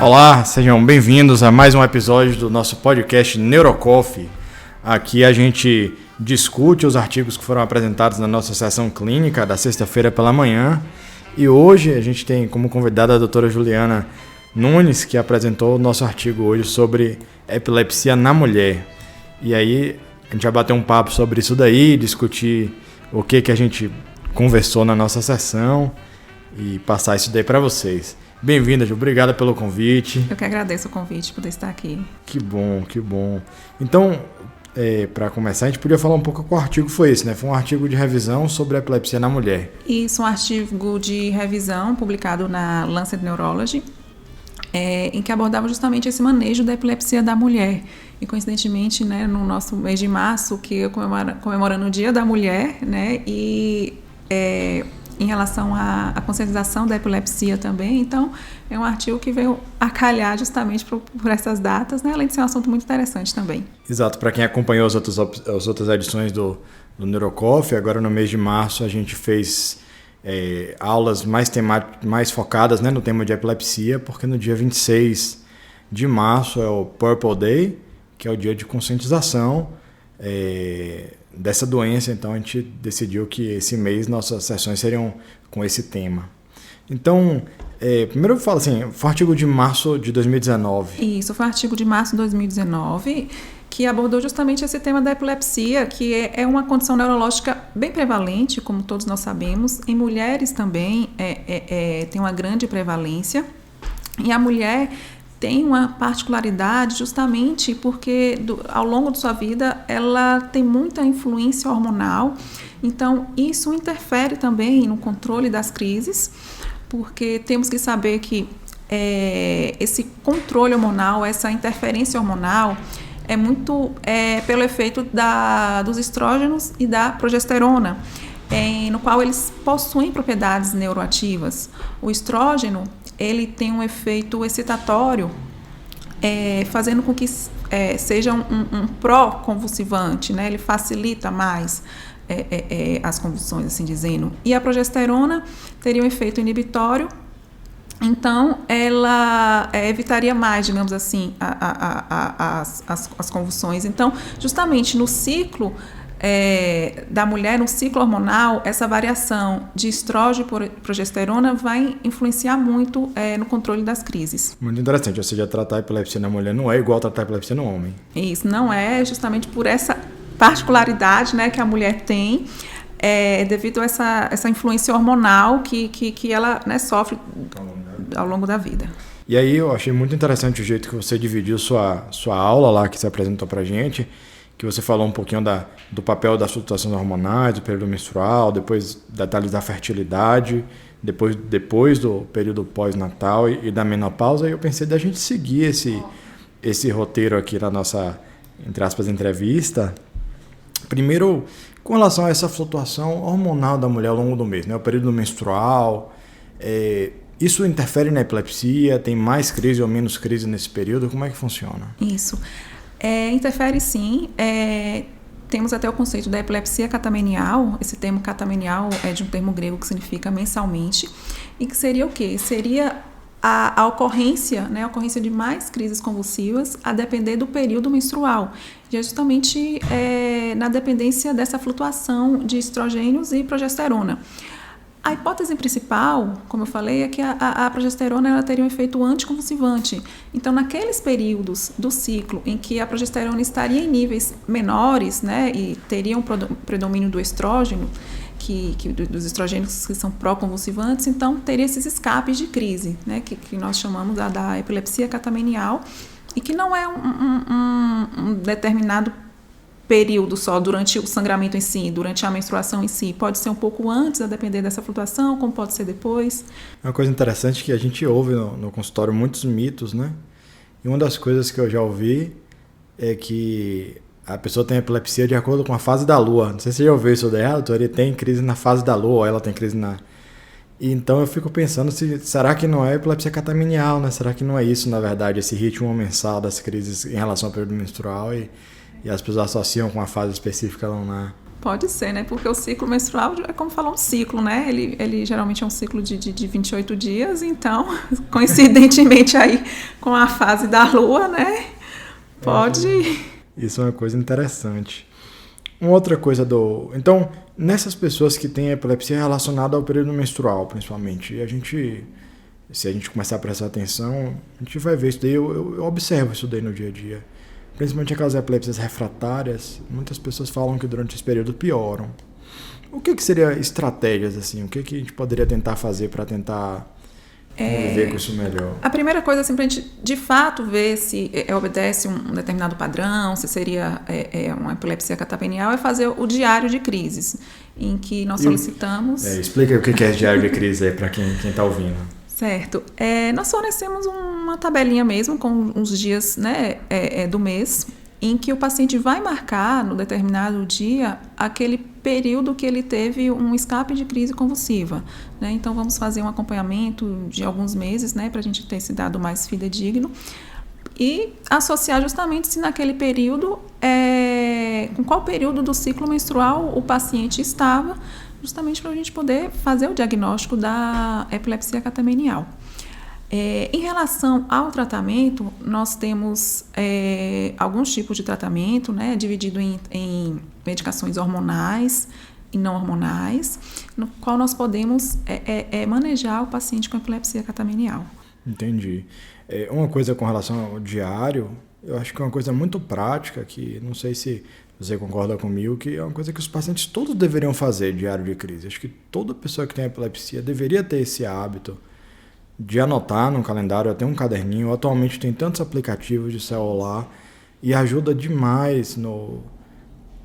Olá, sejam bem-vindos a mais um episódio do nosso podcast Neurocoffee. Aqui a gente discute os artigos que foram apresentados na nossa sessão clínica da sexta-feira pela manhã. E hoje a gente tem como convidada a doutora Juliana Nunes, que apresentou o nosso artigo hoje sobre epilepsia na mulher. E aí a gente vai bater um papo sobre isso daí, discutir o que a gente conversou na nossa sessão e passar isso daí para vocês. Bem-vinda, Ju. Obrigada pelo convite. Eu que agradeço o convite, poder estar aqui. Que bom, que bom. Então, para começar, a gente podia falar um pouco qual artigo foi esse, né? Foi um artigo de revisão sobre a epilepsia na mulher. Isso, um artigo de revisão publicado na Lancet Neurology, em que abordava justamente esse manejo da epilepsia da mulher. E, coincidentemente, né, no nosso mês de março, que eu comemorando o Dia da Mulher, né, e em relação à conscientização da epilepsia também. Então, é um artigo que veio a calhar justamente por essas datas, né, além de ser um assunto muito interessante também. Exato. Para quem acompanhou as outras edições do Neurocoffee, agora no mês de março a gente fez aulas mais focadas, né, no tema de epilepsia, porque no dia 26 de março é o Purple Day, que é o dia de conscientização dessa doença. Então a gente decidiu que esse mês nossas sessões seriam com esse tema. Então, primeiro eu falo assim, foi um artigo de março de 2019. Isso, foi um artigo de março de 2019 que abordou justamente esse tema da epilepsia, que é uma condição neurológica bem prevalente, como todos nós sabemos. Em mulheres também tem uma grande prevalência. E a mulher tem uma particularidade justamente porque ao longo de sua vida ela tem muita influência hormonal, então isso interfere também no controle das crises, porque temos que saber que esse controle hormonal, essa interferência hormonal é muito pelo efeito dos estrógenos e da progesterona, no qual eles possuem propriedades neuroativas. O estrógeno ele tem um efeito excitatório, fazendo com que seja um pró-convulsivante, né? Ele facilita mais as convulsões, assim dizendo. E a progesterona teria um efeito inibitório, então ela evitaria mais, digamos assim, as convulsões. Então, justamente no ciclo da mulher, no ciclo hormonal, essa variação de estrógeno e progesterona vai influenciar muito no controle das crises. Muito interessante, ou seja, tratar a epilepsia na mulher não é igual tratar a epilepsia no homem. Isso, não é justamente por essa particularidade, né, que a mulher tem, devido a essa influência hormonal que ela, né, sofre ao longo da vida. E aí eu achei muito interessante o jeito que você dividiu sua aula lá, que você apresentou pra gente, que você falou um pouquinho do papel das flutuações hormonais, do período menstrual, depois detalhes da fertilidade, depois do período pós-natal e da menopausa. E eu pensei da gente seguir esse roteiro aqui na nossa, entre aspas, entrevista. Primeiro, com relação a essa flutuação hormonal da mulher ao longo do mês, né? O período menstrual, isso interfere na epilepsia? Tem mais crise ou menos crise nesse período? Como é que funciona? Isso. Interfere sim. Temos até o conceito da epilepsia catamenial. Esse termo catamenial é de um termo grego que significa mensalmente. E que seria o quê? Seria a ocorrência, né, a ocorrência de mais crises convulsivas a depender do período menstrual. E é justamente na dependência dessa flutuação de estrogênios e progesterona. A hipótese principal, como eu falei, é que a progesterona ela teria um efeito anticonvulsivante. Então, naqueles períodos do ciclo em que a progesterona estaria em níveis menores, né, e teria um predomínio do estrógeno, dos estrogênios que são pró-convulsivantes, então teria esses escapes de crise, né, que nós chamamos da epilepsia catamenial, e que não é um determinado período só durante o sangramento em si, durante a menstruação em si. Pode ser um pouco antes, a depender dessa flutuação, como pode ser depois. É uma coisa interessante que a gente ouve no consultório muitos mitos, né? E uma das coisas que eu já ouvi é que a pessoa tem epilepsia de acordo com a fase da lua. Não sei se você já ouviu isso daí, doutor, ele tem crise na fase da lua, ou ela tem crise na... E então eu fico pensando, será que não é epilepsia catamenial, né? Será que não é isso, na verdade, esse ritmo mensal das crises em relação ao período menstrual e as pessoas associam com a fase específica lá na... Pode ser, né? Porque o ciclo menstrual é como falar um ciclo, né? Ele geralmente é um ciclo de 28 dias, então, coincidentemente aí com a fase da lua, né? Pode. Isso é uma coisa interessante. Uma outra coisa Então, nessas pessoas que têm epilepsia relacionada ao período menstrual, principalmente, se a gente começar a prestar atenção, a gente vai ver isso daí, eu observo isso daí no dia a dia. Principalmente aquelas epilepsias refratárias, muitas pessoas falam que durante esse período pioram. O que seria estratégias, assim? O que a gente poderia tentar fazer para tentar conviver com isso melhor? A primeira coisa, assim, para a gente de fato ver se obedece um determinado padrão, se seria uma epilepsia catapenial, é fazer o diário de crises, em que nós solicitamos... Explica o que é esse diário de crise aí para quem está ouvindo. Certo. Nós fornecemos uma tabelinha mesmo com os dias, né, do mês, em que o paciente vai marcar no determinado dia aquele período que ele teve um escape de crise convulsiva, né? Então vamos fazer um acompanhamento de alguns meses, né, para a gente ter esse dado mais fidedigno e associar justamente se naquele período, com qual período do ciclo menstrual o paciente estava, justamente para a gente poder fazer o diagnóstico da epilepsia catamenial. Em relação ao tratamento, nós temos alguns tipos de tratamento, né, dividido em medicações hormonais e não hormonais, no qual nós podemos manejar o paciente com epilepsia catamenial. Entendi. Uma coisa com relação ao diário, eu acho que é uma coisa muito prática, que não sei se você concorda comigo, que é uma coisa que os pacientes todos deveriam fazer, diário de crise. Acho que toda pessoa que tem epilepsia deveria ter esse hábito de anotar no calendário, até um caderninho. Atualmente tem tantos aplicativos de celular e ajuda demais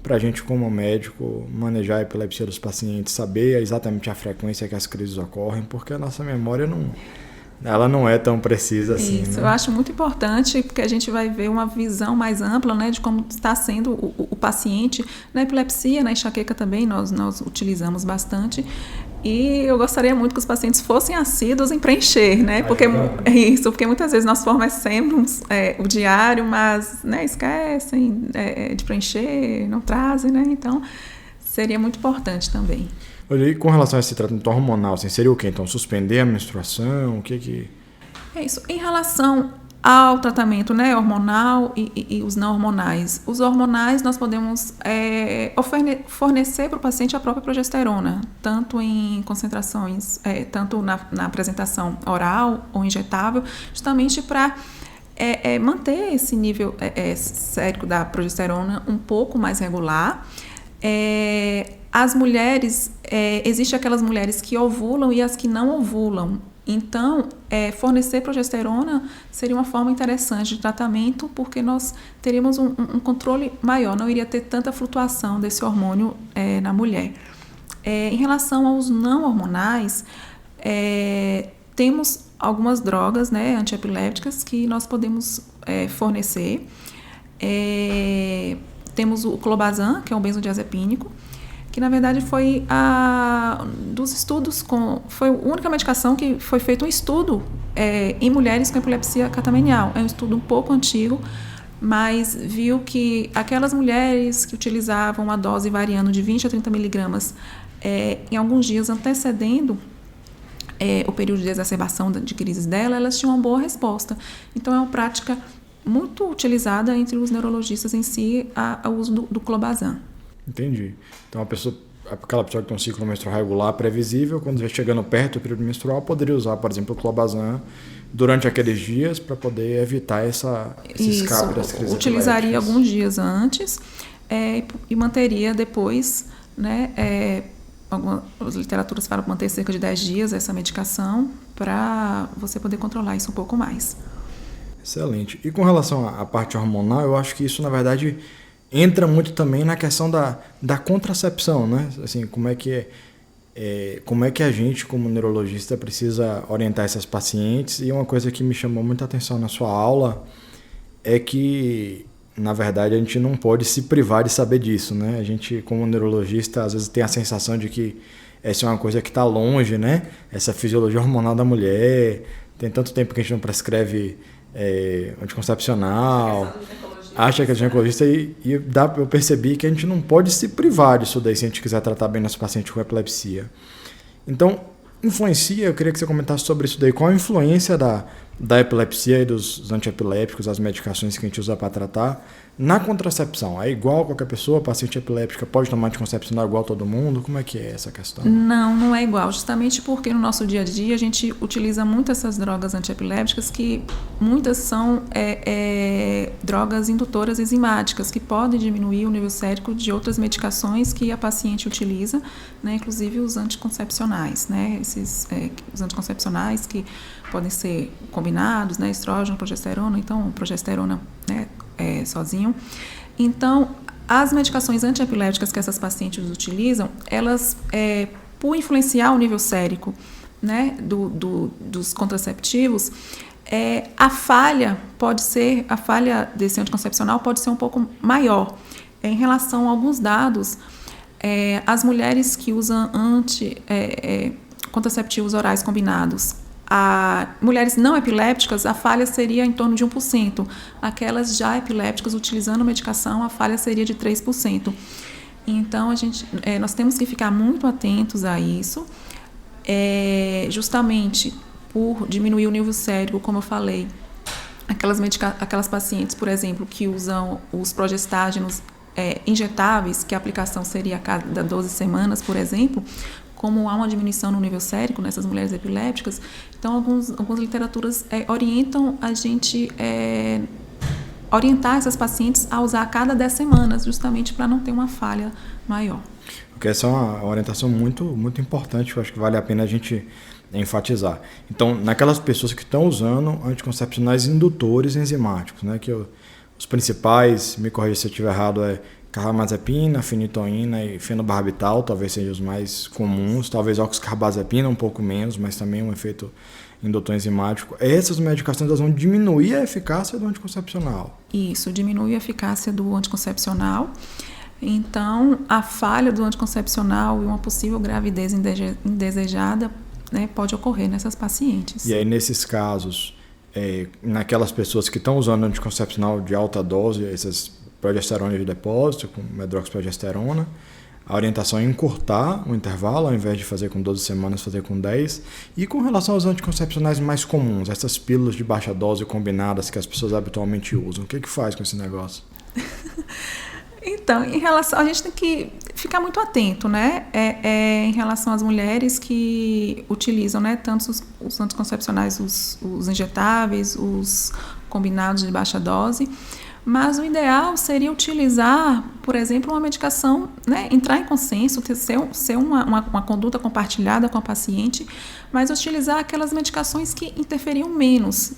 para a gente, como médico, manejar a epilepsia dos pacientes, saber exatamente a frequência que as crises ocorrem, porque a nossa memória não é tão precisa assim. Isso, né? Eu acho muito importante, porque a gente vai ver uma visão mais ampla, né, de como está sendo o paciente. Na epilepsia, na enxaqueca também, nós utilizamos bastante. E eu gostaria muito que os pacientes fossem assíduos em preencher, né? Porque muitas vezes nós fornecemos o diário, mas, né, esquecem de preencher, não trazem, né? Então, seria muito importante também. Olha, e com relação a esse tratamento hormonal, assim, seria o quê? Então, suspender a menstruação? O que... É isso. Em relação ao tratamento, né, hormonal e os não hormonais. Os hormonais nós podemos fornecer para o paciente a própria progesterona, tanto em concentrações, tanto na apresentação oral ou injetável, justamente para manter esse nível sérico da progesterona um pouco mais regular. As mulheres, existem aquelas mulheres que ovulam e as que não ovulam. Então, fornecer progesterona seria uma forma interessante de tratamento, porque nós teríamos um controle maior, não iria ter tanta flutuação desse hormônio na mulher. Em relação aos não hormonais, temos algumas drogas, né, antiepilépticas que nós podemos fornecer. Temos o clobazam, que é um benzodiazepínico, que na verdade foi dos estudos foi a única medicação que foi feito um estudo em mulheres com epilepsia catamenial. É um estudo um pouco antigo, mas viu que aquelas mulheres que utilizavam a dose variando de 20 a 30 miligramas em alguns dias antecedendo o período de exacerbação de crises dela, elas tinham uma boa resposta. Então é uma prática muito utilizada entre os neurologistas em si, o uso do clobazam. Entendi. Então, aquela pessoa que tem um ciclo menstrual regular previsível, quando vai chegando perto do período menstrual, poderia usar, por exemplo, o clobazam durante aqueles dias para poder evitar esse escape das crises. Utilizaria alguns dias antes e manteria depois, né? As literaturas falam manter cerca de 10 dias essa medicação para você poder controlar isso um pouco mais. Excelente. E com relação à parte hormonal, eu acho que isso, na verdade, entra muito também na questão da contracepção, né? Assim, como é que a gente, como neurologista, precisa orientar essas pacientes. E uma coisa que me chamou muita atenção na sua aula é que, na verdade, a gente não pode se privar de saber disso, né? A gente, como neurologista, às vezes tem a sensação de que essa é uma coisa que está longe, né? Essa fisiologia hormonal da mulher. Tem tanto tempo que a gente não prescreve anticoncepcional. acha que é ginecologista eu percebi que a gente não pode se privar disso daí se a gente quiser tratar bem nosso paciente com epilepsia. Então, influencia, eu queria que você comentasse sobre isso daí. Qual a influência da epilepsia e dos antiepilépticos, as medicações que a gente usa para tratar, na contracepção? É igual a qualquer pessoa? Paciente epiléptica pode tomar anticoncepcional igual a todo mundo? Como é que é essa questão? Não é igual. Justamente porque no nosso dia a dia a gente utiliza muito essas drogas antiepilépticas que muitas são drogas indutoras enzimáticas que podem diminuir o nível sérico de outras medicações que a paciente utiliza, né, inclusive os anticoncepcionais, né, os anticoncepcionais que podem ser combinados, né, estrógeno, progesterona, então progesterona, né, sozinho. Então, as medicações antiepilépticas que essas pacientes utilizam, elas, por influenciar o nível sérico, né, dos contraceptivos, a falha desse anticoncepcional pode ser um pouco maior. Em relação a alguns dados, as mulheres que usam contraceptivos orais combinados, mulheres não epilépticas, a falha seria em torno de 1%. Aquelas já epilépticas utilizando medicação, a falha seria de 3%. Então, nós temos que ficar muito atentos a isso, justamente por diminuir o nível sérico, como eu falei. Aquelas pacientes, por exemplo, que usam os progestágenos injetáveis, que a aplicação seria a cada 12 semanas, por exemplo, como há uma diminuição no nível sérico nessas mulheres epilépticas, então algumas literaturas orientam a gente orientar essas pacientes a usar a cada 10 semanas, justamente para não ter uma falha maior. Porque essa é uma orientação muito, muito importante, que eu acho que vale a pena a gente enfatizar. Então, naquelas pessoas que estão usando anticoncepcionais indutores enzimáticos, né, que os principais, me corrija se eu estiver errado, carbamazepina, fenitoína e fenobarbital, talvez sejam os mais comuns, talvez oxcarbazepina um pouco menos, mas também um efeito indutor enzimático. Essas medicações elas vão diminuir a eficácia do anticoncepcional. Isso, diminui a eficácia do anticoncepcional. Então, a falha do anticoncepcional e uma possível gravidez indesejada, né, pode ocorrer nessas pacientes. E aí, nesses casos, naquelas pessoas que estão usando anticoncepcional de alta dose, essas progesterona de depósito, com medroxprogesterona, a orientação é encurtar o intervalo, ao invés de fazer com 12 semanas, fazer com 10. E com relação aos anticoncepcionais mais comuns, essas pílulas de baixa dose combinadas que as pessoas habitualmente usam, o que faz com esse negócio? Então, a gente tem que ficar muito atento, né? Em relação às mulheres que utilizam, né, tanto os anticoncepcionais, os injetáveis, os combinados de baixa dose. Mas o ideal seria utilizar, por exemplo, uma medicação, né, entrar em consenso, ser uma conduta compartilhada com a paciente, mas utilizar aquelas medicações que interferiam menos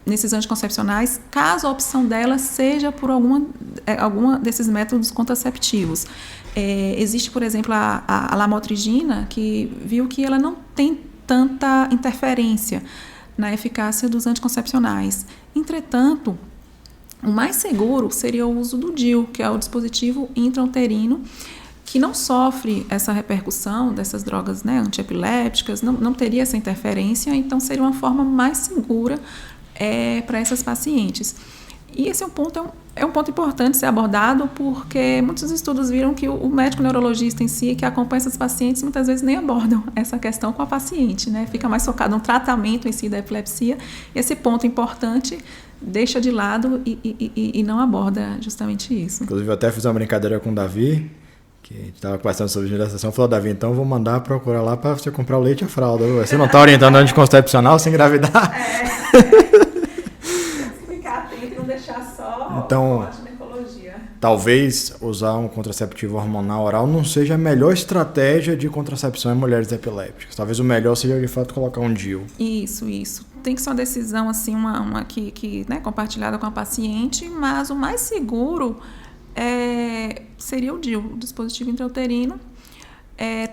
nesses anticoncepcionais, caso a opção dela seja por alguma desses métodos contraceptivos. Existe, por exemplo, a lamotrigina, que viu que ela não tem tanta interferência na eficácia dos anticoncepcionais. Entretanto, o mais seguro seria o uso do DIU, que é o dispositivo intrauterino, que não sofre essa repercussão dessas drogas, né, antiepilépticas, não teria essa interferência, então seria uma forma mais segura para essas pacientes. E esse é um ponto importante ser abordado, porque muitos estudos viram que o médico neurologista em si, que acompanha essas pacientes, muitas vezes nem abordam essa questão com a paciente, né? Fica mais focado no tratamento em si da epilepsia. Esse ponto importante deixa de lado e não aborda justamente isso. Inclusive, eu até fiz uma brincadeira com o Davi, que a gente estava conversando sobre gestação, falou: Davi, então eu vou mandar procurar lá para você comprar o leite e a fralda. Você não está orientando anticoncepcional sem engravidar? Então, talvez usar um contraceptivo hormonal oral não seja a melhor estratégia de contracepção em mulheres epilépticas. Talvez o melhor seja, de fato, colocar um DIU. Isso. Tem que ser uma decisão assim, uma que né, compartilhada com a paciente, mas o mais seguro seria o DIU, o dispositivo intrauterino.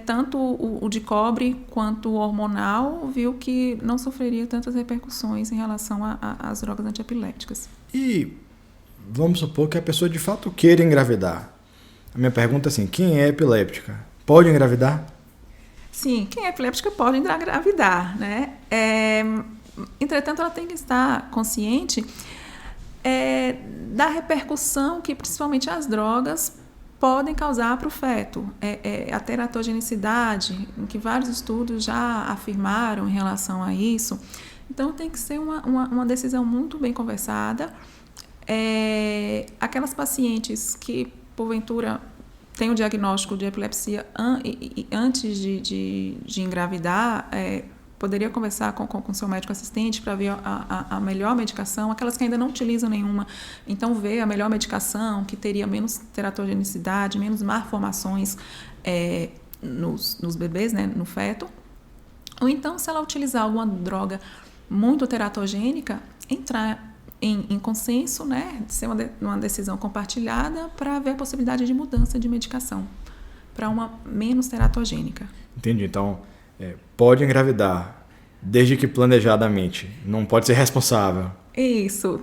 Tanto o de cobre quanto o hormonal, viu que não sofreria tantas repercussões em relação às drogas antiepilépticas. E vamos supor que a pessoa de fato queira engravidar. A minha pergunta é assim: quem é epiléptica pode engravidar? Sim, quem é epiléptica pode engravidar, né? Entretanto, ela tem que estar consciente da repercussão que principalmente as drogas podem causar para o feto. A teratogenicidade, em que vários estudos já afirmaram em relação a isso. Então, tem que ser uma decisão muito bem conversada. Aquelas pacientes que, porventura, têm o diagnóstico de epilepsia antes de engravidar, poderia conversar com seu médico assistente para ver a melhor medicação. Aquelas que ainda não utilizam nenhuma, então ver a melhor medicação, que teria menos teratogenicidade, menos malformações nos bebês, né, no feto. Ou então, se ela utilizar alguma droga muito teratogênica, entrar em consenso, né, de ser uma decisão compartilhada para ver a possibilidade de mudança de medicação para uma menos teratogênica. Entendi. Então, pode engravidar, desde que planejadamente. Não pode ser responsável. Isso.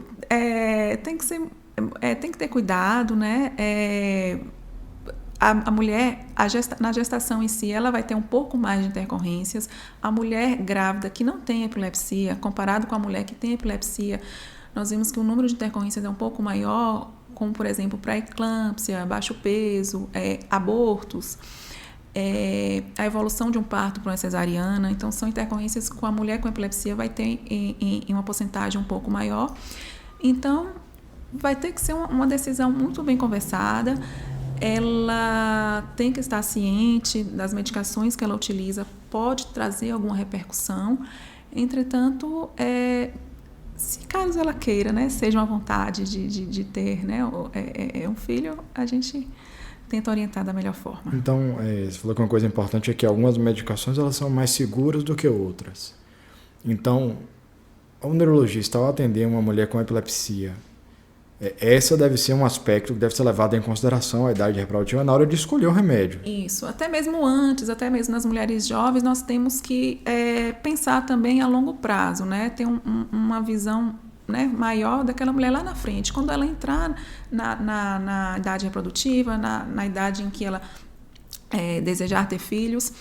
Tem que ter cuidado, né? A mulher, na gestação em si, ela vai ter um pouco mais de intercorrências. A mulher grávida que não tem epilepsia, comparado com a mulher que tem epilepsia, nós vimos que o número de intercorrências é um pouco maior, como, por exemplo, pré-eclâmpsia, baixo peso, abortos. A evolução de um parto para uma cesariana. Então, são intercorrências que a mulher com epilepsia vai ter em uma porcentagem um pouco maior. Então, vai ter que ser uma decisão muito bem conversada. Ela tem que estar ciente das medicações que ela utiliza, pode trazer alguma repercussão. Entretanto, se caso ela queira, né, seja uma vontade de ter, né, um filho, a gente tenta orientar da melhor forma. Então, você falou que uma coisa importante é que algumas medicações elas são mais seguras do que outras. Então, o neurologista, ao atender uma mulher com epilepsia, essa deve ser um aspecto que deve ser levado em consideração a idade reprodutiva na hora de escolher o remédio. Isso. Até mesmo antes, até mesmo nas mulheres jovens, nós temos que pensar também a longo prazo, né? Ter uma visão, né, maior daquela mulher lá na frente. Quando ela entrar na idade reprodutiva, na idade em que ela desejar ter filhos,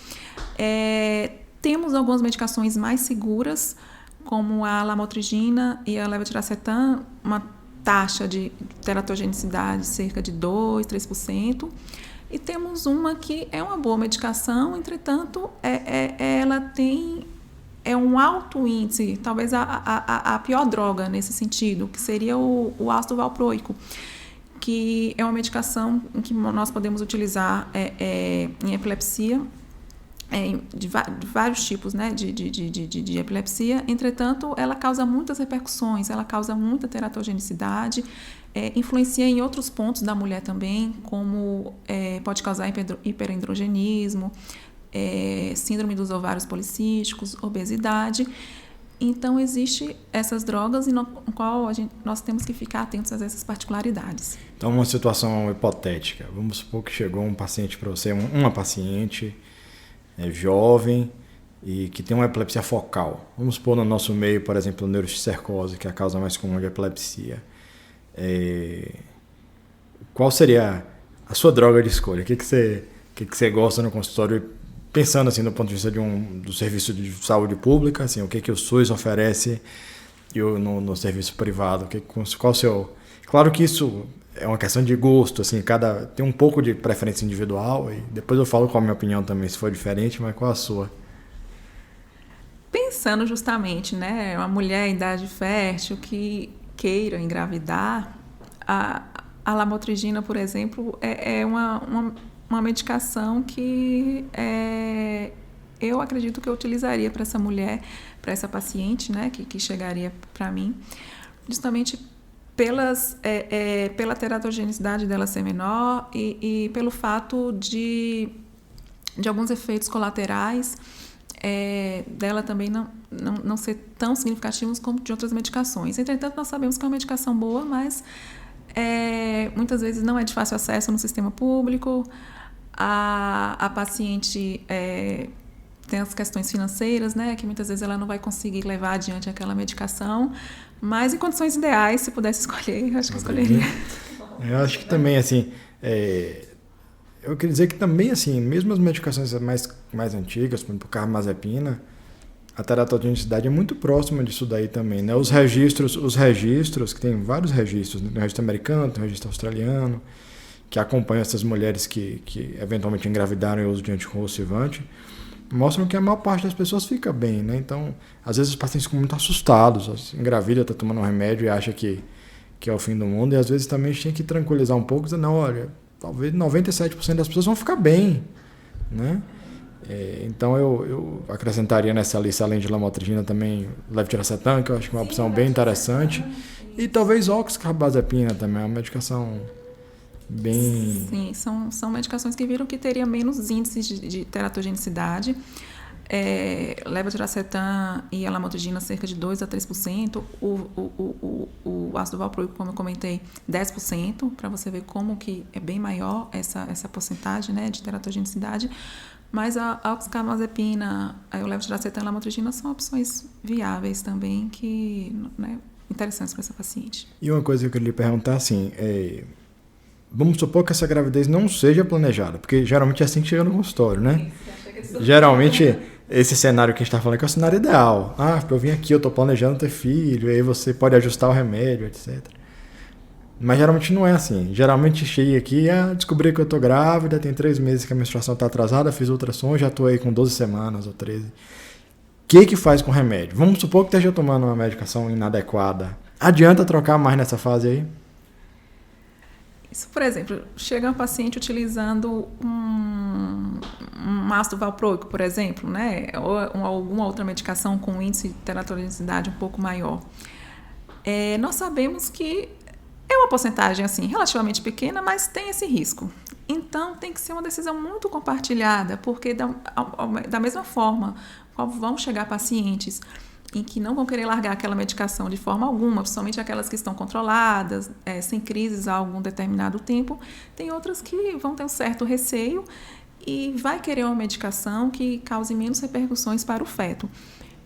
temos algumas medicações mais seguras, como a lamotrigina e a levetiracetam, uma taxa de teratogenicidade cerca de 2%, 3%. E temos uma que é uma boa medicação, entretanto, ela tem um alto índice, talvez a pior droga nesse sentido, que seria o ácido valproico, que é uma medicação que nós podemos utilizar em epilepsia, de vários tipos, né, de epilepsia. Entretanto, ela causa muitas repercussões, ela causa muita teratogenicidade, influencia em outros pontos da mulher também, como pode causar hiperandrogenismo, síndrome dos ovários policísticos, obesidade. Então, existem essas drogas no qual nós temos que ficar atentos a essas particularidades. Então, uma situação hipotética. Vamos supor que chegou um paciente para você, uma paciente jovem e que tem uma epilepsia focal. Vamos supor no nosso meio, por exemplo, a neurocercose, que é a causa mais comum de epilepsia. Qual seria a sua droga de escolha? O que você gosta no consultório, pensando assim do ponto de vista do serviço de saúde pública, assim, o que o SUS oferece e no serviço privado? Qual o seu... Claro que isso é uma questão de gosto, assim, tem um pouco de preferência individual, e depois eu falo qual a minha opinião também, se for diferente, mas qual a sua? Pensando justamente, né, uma mulher em idade fértil que queira engravidar, a lamotrigina, por exemplo, é uma medicação que eu acredito que eu utilizaria para essa mulher, para essa paciente, né, que chegaria para mim, justamente pela teratogenicidade dela ser menor e pelo fato de alguns efeitos colaterais dela também não ser tão significativos como de outras medicações. Entretanto, nós sabemos que é uma medicação boa, mas muitas vezes não é de fácil acesso no sistema público. A paciente tem as questões financeiras, né, que muitas vezes ela não vai conseguir levar adiante aquela medicação, mas em condições ideais, se pudesse escolher, eu acho que eu escolheria. Eu acho que também, assim, eu queria dizer que também, assim, mesmo as medicações mais antigas, por exemplo, carbamazepina, a teratogenicidade é muito próxima disso daí também, né? Os registros, que tem vários registros, né? Tem o registro americano, tem o registro australiano, que acompanham essas mulheres que eventualmente engravidaram e usam de anticonvulsivante, mostram que a maior parte das pessoas fica bem, né? Então, às vezes os pacientes ficam muito assustados, engravida, está tomando um remédio e acha que é o fim do mundo, e às vezes também a gente tem que tranquilizar um pouco, dizendo, não, olha, talvez 97% das pessoas vão ficar bem, né? Então eu acrescentaria nessa lista, além de lamotrigina, também levetiracetam, que eu acho que é uma opção bem interessante, e talvez oxcarbazepina também, é uma medicação bem... Sim, são medicações que viram que teria menos índices de teratogenicidade. Levetiracetam e a lamotrigina cerca de 2 a 3%, o ácido valproico, como eu comentei, 10%, para você ver como que é bem maior essa porcentagem, né, de teratogenicidade. Mas a oxcarbazepina, o levetiracetam e a lamotrigina são opções viáveis também, que, né, interessantes para essa paciente. E uma coisa que eu queria lhe perguntar, assim, vamos supor que essa gravidez não seja planejada, porque geralmente é assim que chega no consultório, né? Geralmente, esse cenário que a gente está falando aqui é o cenário ideal. Eu vim aqui, eu estou planejando ter filho, aí você pode ajustar o remédio, etc. Mas geralmente não é assim. Geralmente cheguei aqui, descobri que eu estou grávida, tem 3 meses que a menstruação está atrasada, fiz ultrassom, já estou aí com 12 semanas ou 13. O que faz com o remédio? Vamos supor que esteja tomando uma medicação inadequada. Adianta trocar mais nessa fase aí? Isso, por exemplo, chega um paciente utilizando um ácido valproico, por exemplo, né? Ou alguma outra medicação com índice de teratogenicidade um pouco maior. Nós sabemos que é uma porcentagem assim, relativamente pequena, mas tem esse risco. Então, tem que ser uma decisão muito compartilhada, porque da mesma forma, vão chegar pacientes em que não vão querer largar aquela medicação de forma alguma, principalmente aquelas que estão controladas, sem crises há algum determinado tempo. Tem outras que vão ter um certo receio e vai querer uma medicação que cause menos repercussões para o feto.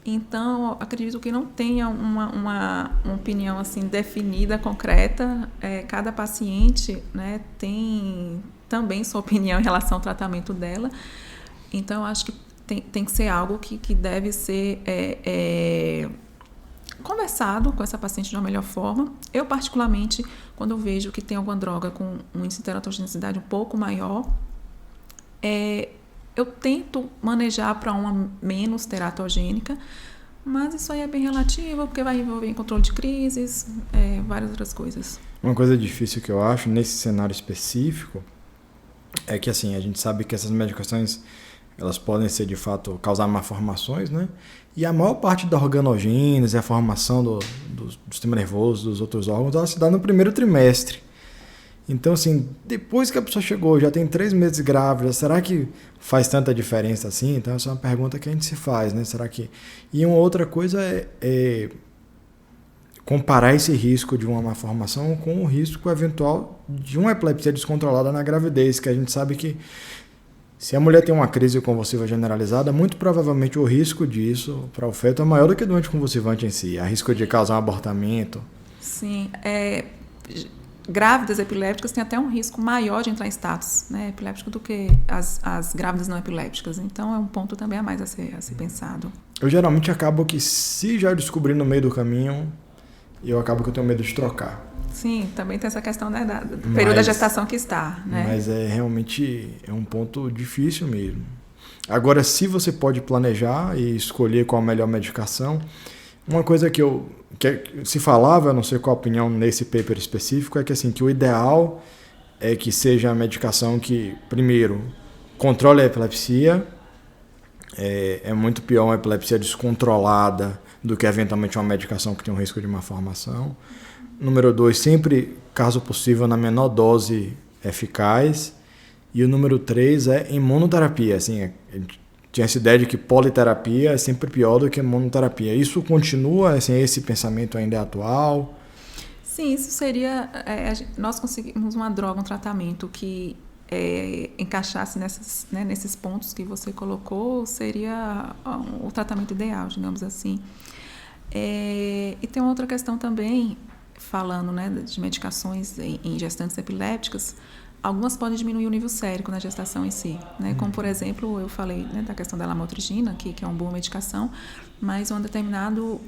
Então, acredito que não tenha uma opinião assim definida, concreta. Cada paciente, né, tem também sua opinião em relação ao tratamento dela. Então, acho que tem que ser algo que deve ser conversado com essa paciente de uma melhor forma. Eu, particularmente, quando eu vejo que tem alguma droga com um índice de teratogenicidade um pouco maior, eu tento manejar para uma menos teratogênica, mas isso aí é bem relativo, porque vai envolver em controle de crises, várias outras coisas. Uma coisa difícil que eu acho nesse cenário específico é que, assim, a gente sabe que essas medicações elas podem ser, de fato, causar malformações, né? E a maior parte da organogênese, a formação do sistema nervoso, dos outros órgãos, ela se dá no primeiro trimestre. Então, assim, depois que a pessoa chegou, já tem 3 meses grávida, será que faz tanta diferença assim? Então, essa é uma pergunta que a gente se faz, né? Será que... E uma outra coisa é comparar esse risco de uma malformação com o risco eventual de uma epilepsia descontrolada na gravidez, que a gente sabe que se a mulher tem uma crise convulsiva generalizada, muito provavelmente o risco disso para o feto é maior do que do anticonvulsivante em si. Há risco de causar um abortamento. Sim, grávidas epilépticas têm até um risco maior de entrar em status, né, epiléptico do que as grávidas não epilépticas. Então, é um ponto também a mais a ser pensado. Eu geralmente acabo que, se já descobrir no meio do caminho, eu acabo que eu tenho medo de trocar. Sim, também tem essa questão, né, do período da gestação que está, né? Mas realmente é um ponto difícil mesmo. Agora, se você pode planejar e escolher qual a melhor medicação, uma coisa que se falava, eu não sei qual a opinião nesse paper específico, é que, assim, que o ideal é que seja a medicação que, primeiro, controle a epilepsia. É muito pior uma epilepsia descontrolada do que eventualmente uma medicação que tem um risco de malformação. Número 2, sempre, caso possível, na menor dose eficaz. E o número 3 é imunoterapia. Assim, tinha essa ideia de que politerapia é sempre pior do que imunoterapia. Isso continua, assim, esse pensamento ainda é atual? Sim, isso seria... nós conseguimos uma droga, um tratamento que encaixasse nesses pontos que você colocou, seria o tratamento ideal, digamos assim. E tem uma outra questão também, falando, né, de medicações em gestantes epilépticas, algumas podem diminuir o nível sérico na gestação em si, né? Como, por exemplo, eu falei, né, da questão da lamotrigina, que é uma boa medicação, mas em um determinado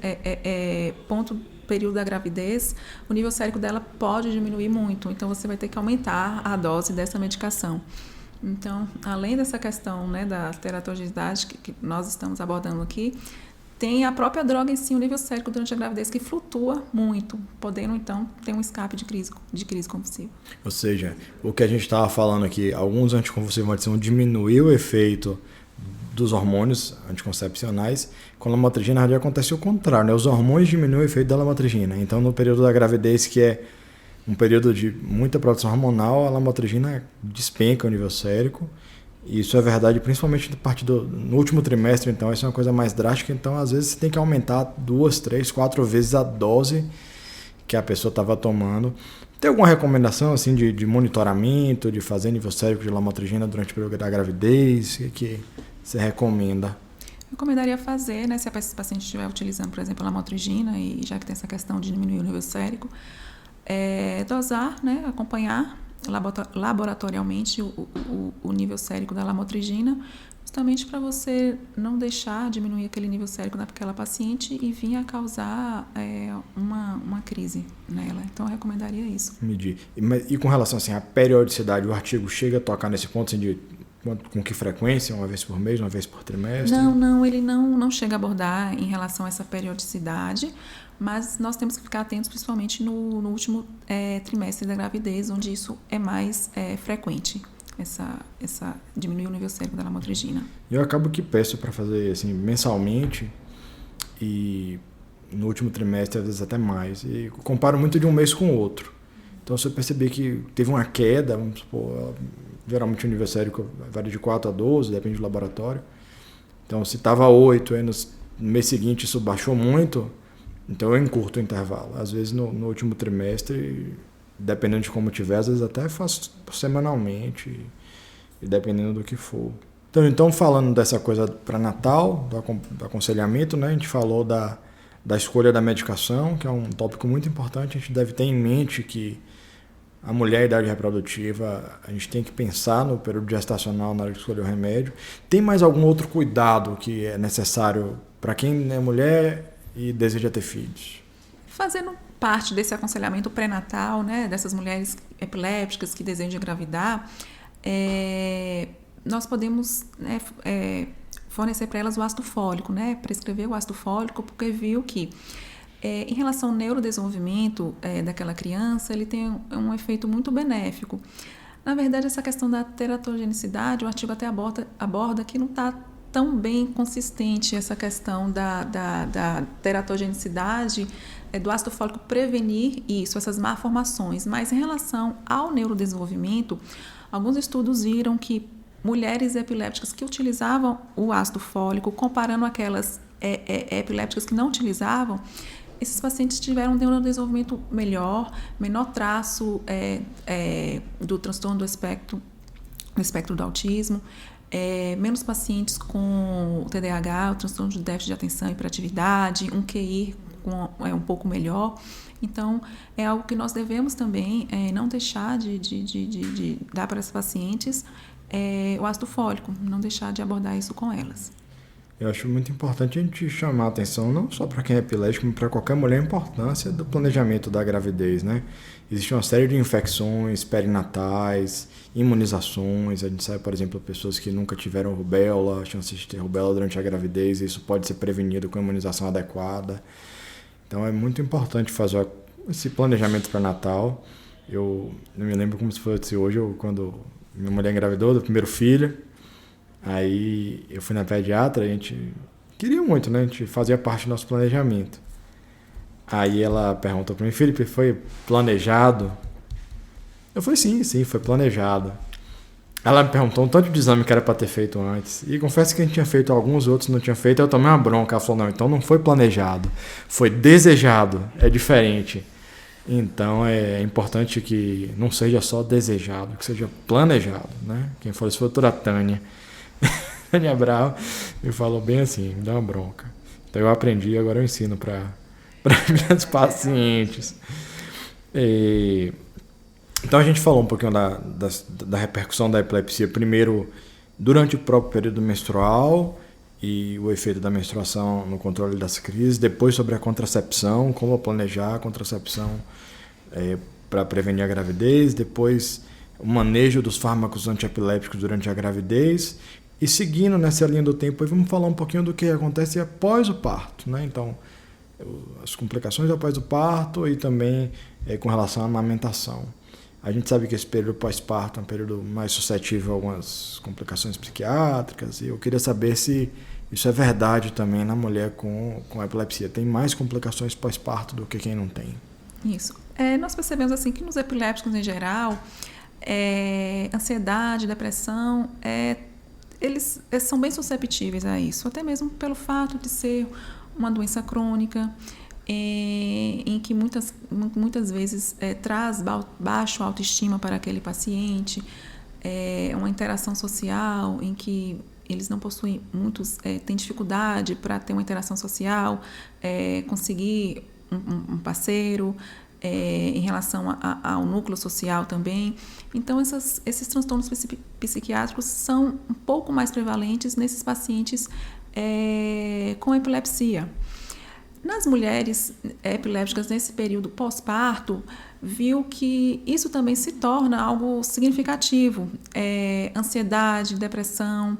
ponto, período da gravidez, o nível sérico dela pode diminuir muito, então você vai ter que aumentar a dose dessa medicação. Então, além dessa questão, né, da teratogenicidade que nós estamos abordando aqui, tem a própria droga em si, o nível sérico durante a gravidez, que flutua muito, podendo, então, ter um escape de crise convulsiva. Ou seja, o que a gente estava falando aqui, alguns anticonvulsivantes vão diminuir o efeito dos hormônios anticoncepcionais. Com a lamotrigina, na verdade, acontece o contrário, né? Os hormônios diminuem o efeito da lamotrigina. Então, no período da gravidez, que é um período de muita produção hormonal, a lamotrigina despenca o nível sérico. E isso é verdade principalmente no último trimestre, então isso é uma coisa mais drástica. Então, às vezes, você tem que aumentar 2, 3, 4 vezes a dose que a pessoa estava tomando. Tem alguma recomendação assim, de monitoramento, de fazer nível sérico de lamotrigina durante o período da gravidez? O que você recomenda? Eu recomendaria fazer, né, se a paciente estiver utilizando, por exemplo, a lamotrigina, e já que tem essa questão de diminuir o nível sérico, dosar, né, acompanhar laboratorialmente o nível sérico da lamotrigina, justamente para você não deixar diminuir aquele nível sérico naquela paciente e vir a causar uma crise nela. Então, eu recomendaria isso. Medir. E com relação assim, à periodicidade, o artigo chega a tocar nesse ponto assim, de com que frequência? Uma vez por mês, uma vez por trimestre? Não, ele não chega a abordar em relação a essa periodicidade, mas nós temos que ficar atentos principalmente no último trimestre da gravidez, onde isso é mais frequente, essa diminuir o nível sérico da lamotrigina. Eu acabo que peço para fazer assim, mensalmente e no último trimestre, às vezes até mais. E comparo muito de um mês com o outro. Então, se eu perceber que teve uma queda, vamos supor, geralmente o nível sérico varia de 4 a 12, depende do laboratório. Então, se estava 8, aí no mês seguinte isso baixou muito, então eu encurto o intervalo. Às vezes no último trimestre, dependendo de como tiver, às vezes até faço semanalmente, e dependendo do que for. Então falando dessa coisa pré-natal, do aconselhamento, né, a gente falou da escolha da medicação, que é um tópico muito importante. A gente deve ter em mente que a mulher em idade reprodutiva, a gente tem que pensar no período gestacional na hora de escolher o remédio. Tem mais algum outro cuidado que é necessário para quem é mulher e deseja ter filhos? Fazendo parte desse aconselhamento pré-natal, né, dessas mulheres epilépticas que desejam engravidar, nós podemos, né, fornecer para elas o ácido fólico, né, prescrever o ácido fólico, porque viu que em relação ao neurodesenvolvimento daquela criança, ele tem um efeito muito benéfico. Na verdade, essa questão da teratogenicidade, o artigo até aborda que não está tão bem consistente essa questão da teratogenicidade, do ácido fólico prevenir isso, essas malformações. Mas em relação ao neurodesenvolvimento, alguns estudos viram que mulheres epilépticas que utilizavam o ácido fólico, comparando aquelas epilépticas que não utilizavam, esses pacientes tiveram um neurodesenvolvimento melhor, menor traço do transtorno do espectro do autismo, menos pacientes com TDAH, o transtorno de déficit de atenção e hiperatividade, um QI um pouco melhor. Então, é algo que nós devemos também não deixar de dar para as pacientes o ácido fólico, não deixar de abordar isso com elas. Eu acho muito importante a gente chamar a atenção, não só para quem é epilético, mas para qualquer mulher, a importância do planejamento da gravidez, né? Existe uma série de infecções perinatais, imunizações. A gente sabe, por exemplo, pessoas que nunca tiveram rubéola, a chance de ter rubéola durante a gravidez, isso pode ser prevenido com a imunização adequada. Então, é muito importante fazer esse planejamento pré-natal. Eu não me lembro como se fosse hoje, quando minha mulher engravidou do primeiro filho. Aí eu fui na pediatra, a gente queria muito, né? A gente fazia parte do nosso planejamento. Aí ela perguntou para mim, Felipe, foi planejado? Eu falei, sim, foi planejado. Ela me perguntou um tanto de exame que era para ter feito antes. E confesso que a gente tinha feito alguns, outros não tinha feito. Eu tomei uma bronca. Ela falou, não, então não foi planejado, foi desejado, é diferente. Então é importante que não seja só desejado, que seja planejado, né? Quem falou isso foi a doutora Tânia. Tânia Brau me falou bem assim, me dá uma bronca. Então eu aprendi e agora eu ensino para minhas pacientes. Então a gente falou um pouquinho da repercussão da epilepsia, primeiro durante o próprio período menstrual e o efeito da menstruação no controle das crises, depois sobre a contracepção, como planejar a contracepção para prevenir a gravidez, depois o manejo dos fármacos antiepilépticos durante a gravidez, e seguindo nessa linha do tempo, vamos falar um pouquinho do que acontece após o parto, né? Então, as complicações após o parto e também com relação à amamentação. A gente sabe que esse período pós-parto é um período mais suscetível a algumas complicações psiquiátricas, e eu queria saber se isso é verdade também na mulher com epilepsia. Tem mais complicações pós-parto do que quem não tem? Isso. Nós percebemos assim que nos epilépticos em geral, ansiedade, depressão, eles são bem susceptíveis a isso, até mesmo pelo fato de ser uma doença crônica, em que muitas vezes traz baixo autoestima para aquele paciente, uma interação social em que eles não possuem têm dificuldade para ter uma interação social, conseguir um parceiro, em relação ao núcleo social também. Então, esses transtornos psiquiátricos são um pouco mais prevalentes nesses pacientes com epilepsia. Nas mulheres epilépticas nesse período pós-parto, viu que isso também se torna algo significativo. Ansiedade, depressão,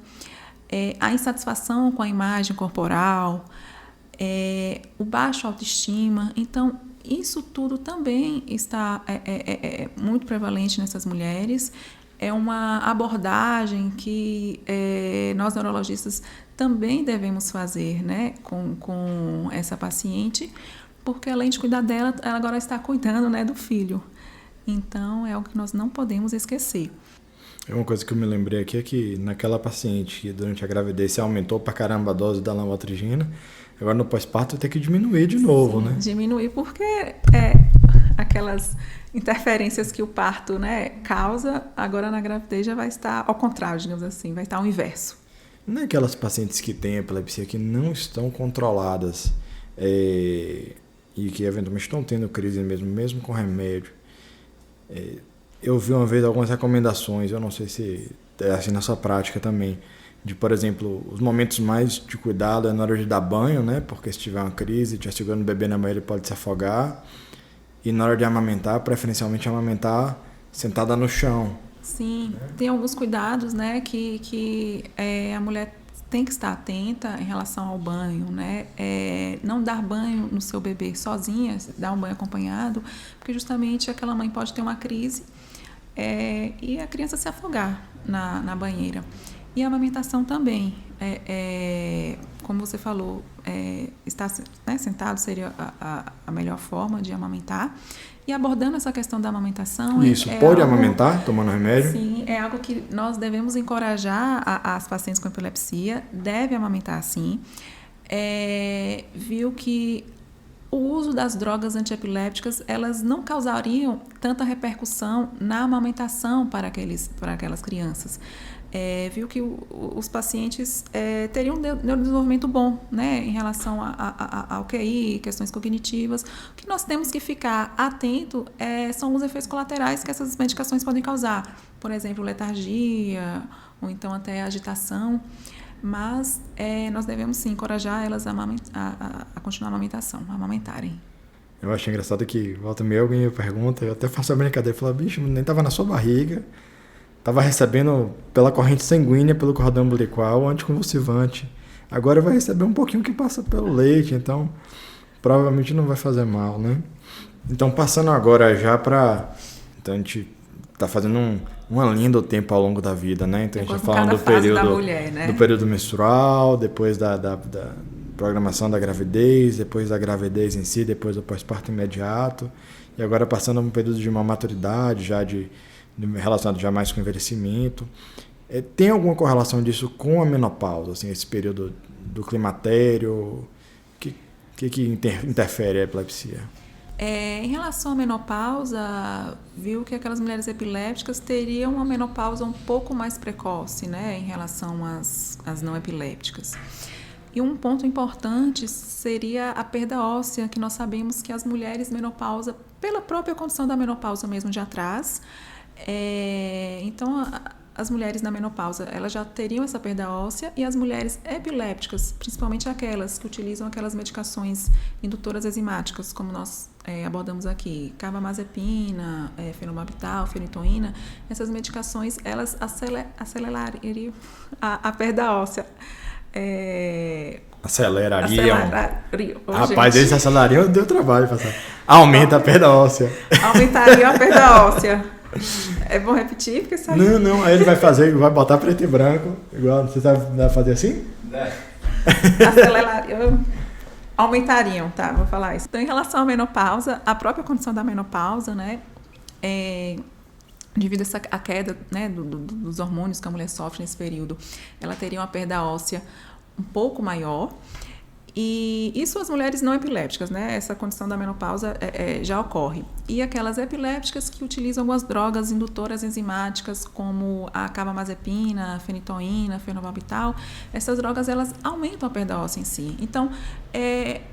a insatisfação com a imagem corporal, o baixo autoestima. Então, isso tudo também está muito prevalente nessas mulheres. É uma abordagem que nós neurologistas também devemos fazer, né, com essa paciente, porque além de cuidar dela, ela agora está cuidando, né, do filho. Então, é algo que nós não podemos esquecer. Uma coisa que eu me lembrei aqui é que naquela paciente que durante a gravidez se aumentou pra caramba a dose da lamotrigina, agora no pós-parto tem que diminuir de novo, Sim, né? Diminuir porque aquelas interferências que o parto, né, causa, agora na gravidez já vai estar ao contrário, digamos assim, vai estar ao inverso. Não é aquelas pacientes que têm epilepsia que não estão controladas e que eventualmente estão tendo crise mesmo com remédio. Eu vi uma vez algumas recomendações, eu não sei se é assim na sua prática também, de, por exemplo, os momentos mais de cuidado é na hora de dar banho, né? Porque se tiver uma crise, estiver segurando o bebê na mão, ele pode se afogar. E na hora de amamentar, preferencialmente amamentar sentada no chão. Sim, tem alguns cuidados, né, que a mulher tem que estar atenta em relação ao banho, né? Não dar banho no seu bebê sozinha, dar um banho acompanhado, porque justamente aquela mãe pode ter uma crise e a criança se afogar na banheira. E a amamentação também, como você falou, estar, né, sentado seria a melhor forma de amamentar. E abordando essa questão da amamentação... Isso, pode amamentar tomando remédio? Sim, é algo que nós devemos encorajar as pacientes com epilepsia, deve amamentar sim. Viu que o uso das drogas antiepilépticas, elas não causariam tanta repercussão na amamentação para aquelas crianças. Viu que os pacientes teriam um neurodesenvolvimento bom, né, em relação ao QI, questões cognitivas. O que nós temos que ficar atento são os efeitos colaterais que essas medicações podem causar. Por exemplo, letargia, ou então até agitação. Mas nós devemos sim encorajar elas a continuar a amamentarem. Eu acho engraçado que volta e meia alguém me pergunta, eu até faço a brincadeira, falo, bicho, nem estava na sua barriga. Estava recebendo pela corrente sanguínea, pelo cordão umbilical, anticonvulsivante. Agora vai receber um pouquinho que passa pelo leite, então provavelmente não vai fazer mal, né? Então, passando agora já para... Então, a gente está fazendo uma linha do tempo ao longo da vida, né? Então, a gente está falando do período, mulher, né? Do período menstrual, depois da programação da gravidez, depois da gravidez em si, depois do pós-parto imediato. E agora passando um período de uma maturidade, já relacionado já mais com o envelhecimento. Tem alguma correlação disso com a menopausa, assim, esse período do climatério? Que interfere a epilepsia? Em relação à menopausa, viu que aquelas mulheres epilépticas teriam uma menopausa um pouco mais precoce, né, em relação às não epilépticas. E um ponto importante seria a perda óssea, que nós sabemos que as mulheres menopausa pela própria condição da menopausa mesmo de atrás. Então, as mulheres na menopausa, elas já teriam essa perda óssea, e as mulheres epilépticas, principalmente aquelas que utilizam aquelas medicações indutoras enzimáticas, como nós abordamos aqui, carbamazepina, fenobarbital, fenitoína, essas medicações, elas acelerariam a perda óssea. Acelerariam. Rapaz, eles acelerariam, deu trabalho passar. Aumenta a perda óssea. Aumentariam a perda óssea. É bom repetir, porque sabe? Não, aí ele vai botar preto e branco, igual, você sabe fazer assim? Acelerariam. Aumentariam, tá? Vou falar isso. Então, em relação à menopausa, a própria condição da menopausa, né? Devido a queda, né, dos hormônios que a mulher sofre nesse período, ela teria uma perda óssea um pouco maior. E isso as mulheres não epilépticas, né? Essa condição da menopausa já ocorre. E aquelas epilépticas que utilizam algumas drogas indutoras enzimáticas, como a carbamazepina, a fenitoína, fenobarbital, essas drogas, elas aumentam a perda óssea em si. Então,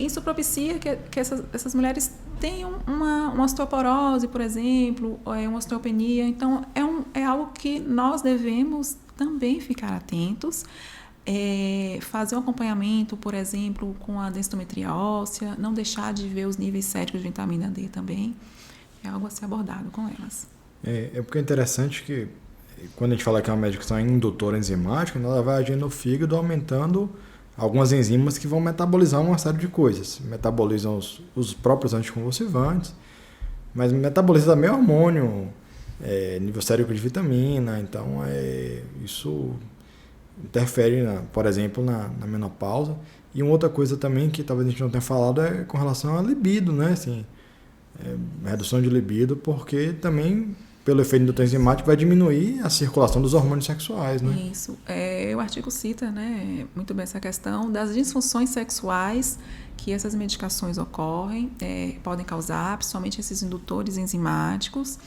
isso propicia que essas mulheres tenham uma osteoporose, por exemplo, uma osteopenia. Então, é algo que nós devemos também ficar atentos. Fazer um acompanhamento, por exemplo, com a densitometria óssea, não deixar de ver os níveis séricos de vitamina D também, é algo a ser abordado com elas. Porque é interessante que, quando a gente fala que é uma medicação indutora enzimática, ela vai agir no fígado, aumentando algumas enzimas que vão metabolizar uma série de coisas. Metabolizam os próprios anticonvulsivantes, mas metaboliza também hormônio, nível sérico de vitamina, então isso interfere, por exemplo, na menopausa. E uma outra coisa também que talvez a gente não tenha falado é com relação à libido, né? Assim, redução de libido, porque também, pelo efeito indutor enzimático, vai diminuir a circulação dos hormônios sexuais, né? Isso. O artigo cita, né, muito bem essa questão das disfunções sexuais que essas medicações podem causar, principalmente esses indutores enzimáticos,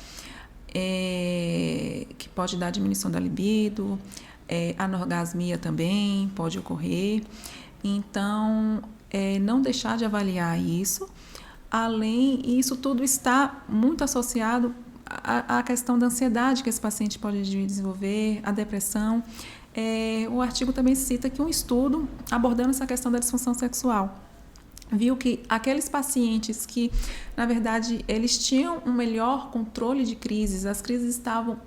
que pode dar diminuição da libido. Anorgasmia também pode ocorrer. Então, não deixar de avaliar isso. E isso tudo está muito associado à questão da ansiedade que esse paciente pode desenvolver, a depressão. O artigo também cita que um estudo abordando essa questão da disfunção sexual viu que aqueles pacientes que, na verdade, eles tinham um melhor controle de crises, as crises estavam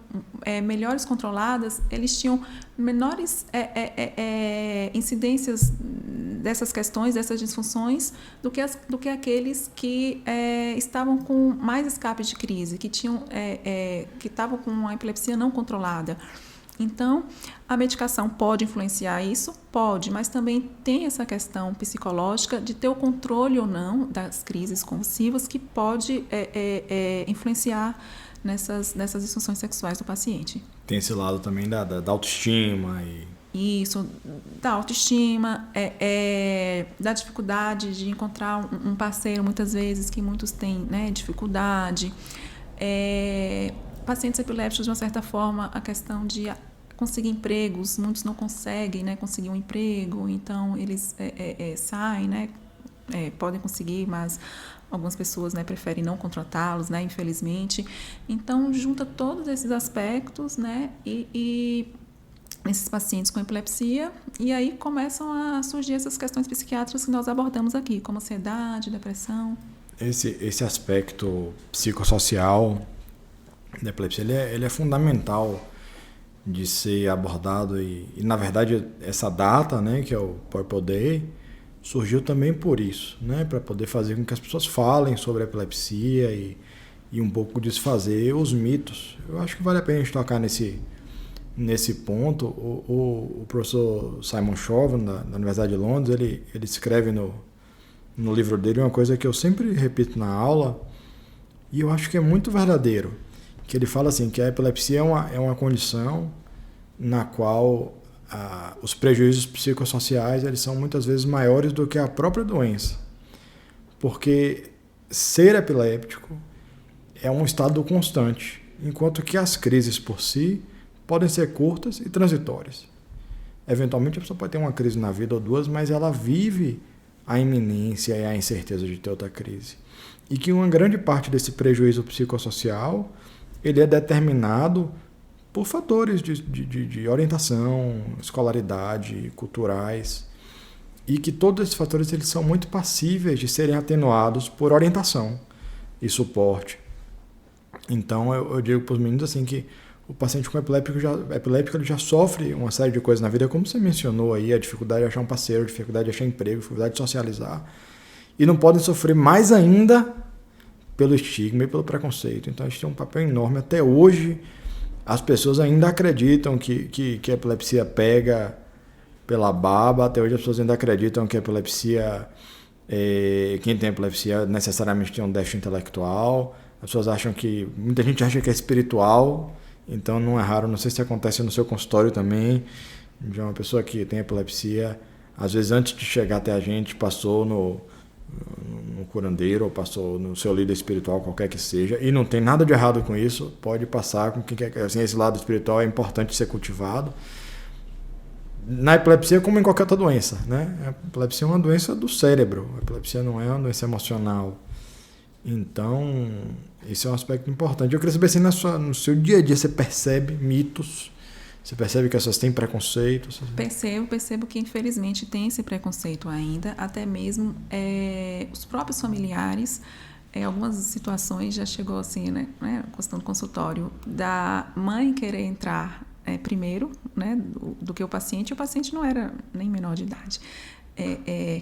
melhores controladas, eles tinham menores incidências dessas questões, dessas disfunções, do que aqueles que estavam com mais escape de crise, que estavam com uma epilepsia não controlada. Então, a medicação pode influenciar isso? Pode, mas também tem essa questão psicológica de ter o controle ou não das crises convulsivas que pode influenciar nessas disfunções sexuais do paciente. Tem esse lado também da autoestima. Isso, da autoestima, da dificuldade de encontrar um parceiro, muitas vezes, que muitos têm, né, dificuldade. Pacientes epilépticos, de uma certa forma, a questão de conseguir empregos, muitos não conseguem, né, conseguir um emprego, então eles saem, né, podem conseguir, mas algumas pessoas, né, preferem não contratá-los, né, infelizmente. Então, junta todos esses aspectos, né, e nesses pacientes com epilepsia, e aí começam a surgir essas questões psiquiátricas que nós abordamos aqui, como ansiedade, depressão. Esse aspecto psicossocial da epilepsia, ele é fundamental de ser abordado e, na verdade, essa data, né, que é o Purple Day, surgiu também por isso, né, para poder fazer com que as pessoas falem sobre a epilepsia e um pouco desfazer os mitos. Eu acho que vale a pena a gente tocar nesse ponto. O professor Simon Chauvin, da Universidade de Londres, ele escreve no livro dele uma coisa que eu sempre repito na aula e eu acho que é muito verdadeiro, que ele fala assim, que a epilepsia é uma condição na qual os prejuízos psicossociais eles são muitas vezes maiores do que a própria doença. Porque ser epiléptico é um estado constante, enquanto que as crises por si podem ser curtas e transitórias. Eventualmente a pessoa pode ter uma crise na vida ou duas, mas ela vive a iminência e a incerteza de ter outra crise. E que uma grande parte desse prejuízo psicossocial, ele é determinado por fatores de orientação, escolaridade, culturais, e que todos esses fatores eles são muito passíveis de serem atenuados por orientação e suporte. Então eu digo para os meninos assim que o paciente com epiléptico ele já sofre uma série de coisas na vida, como você mencionou aí, a dificuldade de achar um parceiro, a dificuldade de achar emprego, a dificuldade de socializar, e não podem sofrer mais ainda pelo estigma e pelo preconceito. Então a gente tem um papel enorme. Até hoje as pessoas ainda acreditam que a epilepsia pega pela baba, até hoje as pessoas ainda acreditam que a epilepsia, quem tem epilepsia necessariamente tem um déficit intelectual. As pessoas acham muita gente acha que é espiritual, então não é raro, não sei se acontece no seu consultório também, de uma pessoa que tem epilepsia, às vezes antes de chegar até a gente, passou no curandeiro ou passou no seu líder espiritual, qualquer que seja, e não tem nada de errado com isso, pode passar com quem quer, assim, esse lado espiritual é importante ser cultivado. Na epilepsia, como em qualquer outra doença, né? A epilepsia é uma doença do cérebro, a epilepsia não é uma doença emocional. Então, esse é um aspecto importante. Eu queria saber se no seu dia a dia você percebe mitos, você percebe que as pessoas têm preconceitos? Percebo que infelizmente tem esse preconceito ainda, até mesmo os próprios familiares. Em algumas situações já chegou assim, né, questão do consultório, da mãe querer entrar primeiro, né, do que o paciente não era nem menor de idade.